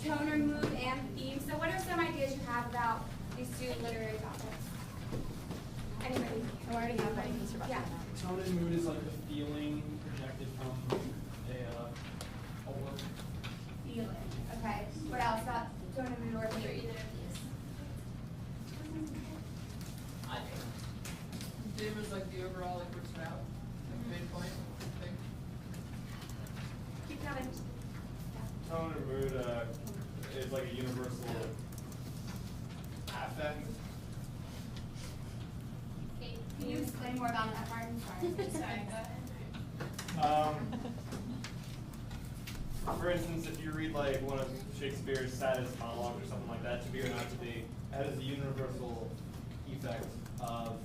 tone or mood and theme. So what are some ideas you have about these two literary topics? Anybody? I already have my answer about Yeah. that. Tone and mood is like the feeling projected from a work. Feeling. Okay. What else about tone and mood or What are theme? either of these? I think theme is like the overall like what's out, like main point, I think. Keep coming. Tone and mood is like a universal affect. Kate, Can you explain more about that part? I'm sorry. sorry, go ahead. For instance, if you read like one of Shakespeare's saddest monologues or something like that, To Be or Not to Be, that has a universal effect of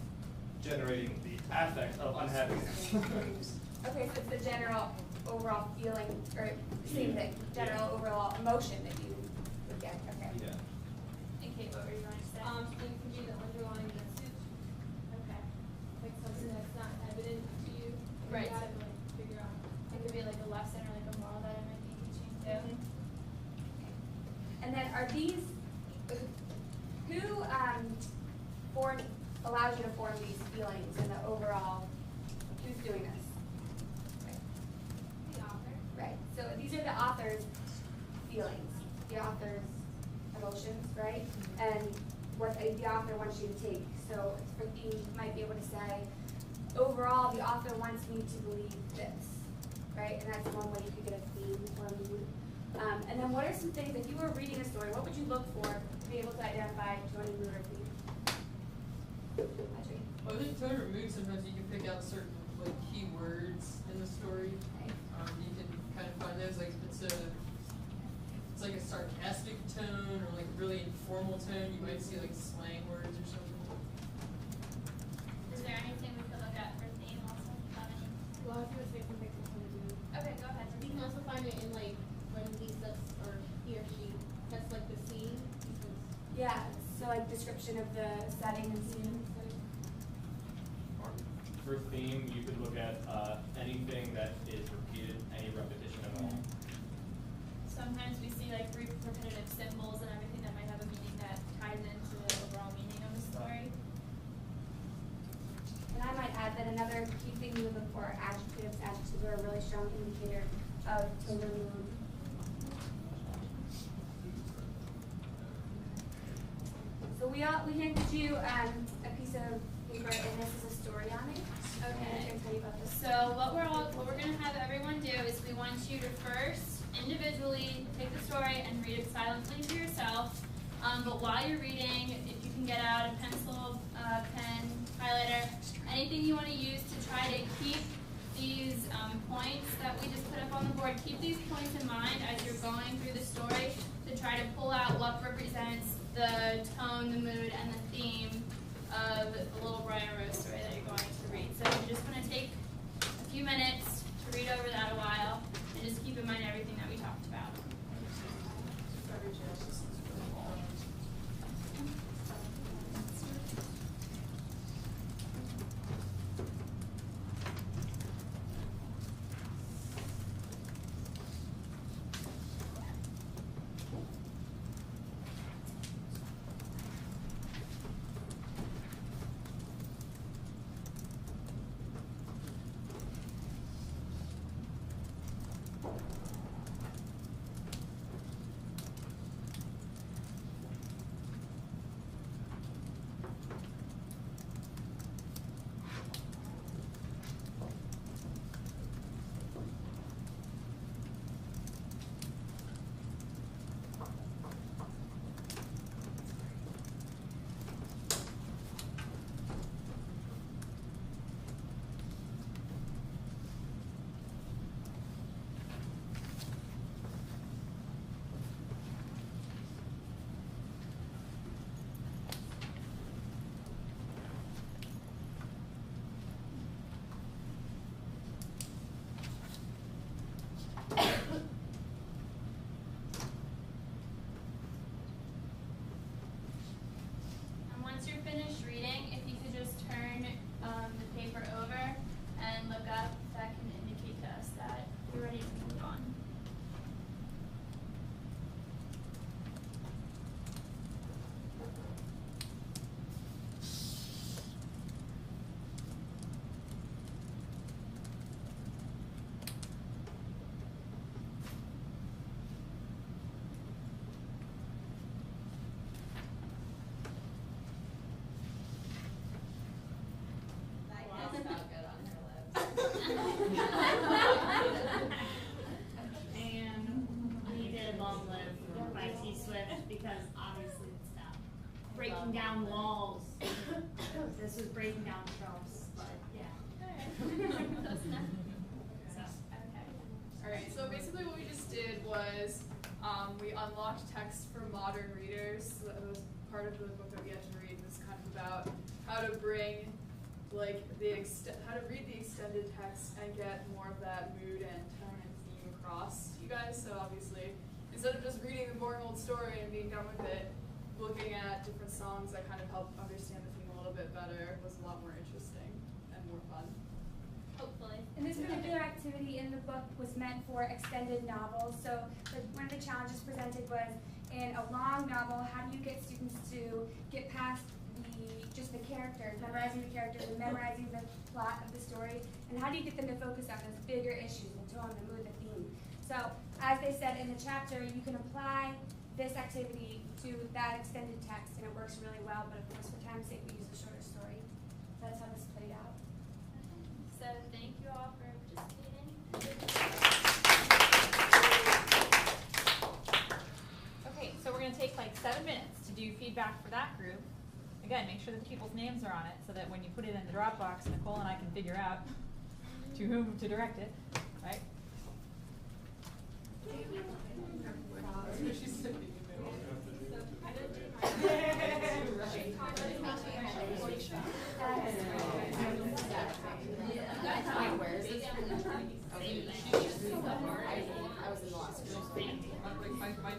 generating the affect of unhappiness. Okay, so it's the general overall feeling, or same thing, general overall emotion that you would get. Okay. Yeah. And Kate, what were you going to say? It could be the underlying message, Okay. like something that's not evident to you. and Right. You have to like figure out. It could be like a lesson or like a moral that it might be teaching too. And then are these, who allows you to form these feelings and the overall, who's doing this? The author. Right, so these are the author's feelings, the author's emotions, right? And what the author wants you to take. So for theme, you might be able to say, overall, the author wants me to believe this, right? And that's one way you could get a theme or mood. And then what are some things, if you were reading a story, what would you look for to be able to identify tone and mood or theme? Audrey. Well, I think tone or mood, sometimes you can pick out certain like key words in the story. Okay. You can kind of find those, like if it's like a sarcastic tone or like really informal tone, you might see like slang words or something. Is there anything we could look at for theme also? Have any? Well, I was gonna say something to do. Okay, go ahead. You can also find it in like when he says, or he or she, that's like the scene. Because Yeah, so like description of the setting and scene. For theme, you could look at anything that is repeated, any repetition at all. Sometimes we see like repetitive symbols and everything that might have a meaning that ties into the overall meaning of the story. And I might add that another key thing you would look for are adjectives. Adjectives are a really strong indicator of tone or mood. So we handed you a piece of paper, and this is a story on it. Okay. And I'm going to tell you about this. So what we're gonna have everyone do is we want you to first individually take the story and read it silently to yourself. But while you're reading, if you can get out a pencil, pen, highlighter, anything you want to use to try to keep these points that we just put up on the board, keep these points in mind as you're going through the story to try to pull out what represents the tone, the mood, and the theme of the Little Briar Rose story that you're going to read. So you just want to take a few minutes to read over that a while and just keep in mind everything that we talked about. And we did Long Live by T Swift because obviously it's that breaking down walls. This was breaking down shelves, but yeah. So, Alright, so basically what we just did was, we unlocked text for modern readers. So that was part of the book that we had to read, was kind of about how to bring, like, how to read the extended text and get more of that mood and tone and theme across to you guys. So obviously, instead of just reading the boring old story and being done with it, looking at different songs that kind of helped understand the theme a little bit better was a lot more interesting and more fun. Hopefully. And this particular activity in the book was meant for extended novels. So one of the challenges presented was, in a long novel, how do you get students to get past just the characters, memorizing the characters and memorizing the plot of the story, and how do you get them to focus on those bigger issues, the tone, the mood, the theme. So as they said in the chapter, you can apply this activity to that extended text, and it works really well, but of course for time's sake we use a shorter story. That's how this played out. So thank you all for participating. Okay, so we're gonna take like 7 minutes to do feedback for that group. Again, make sure that the people's names are on it so that when you put it in the Dropbox, Nicole and I can figure out to whom to direct it, right? She sent the email. Where is this? I was in the last room. My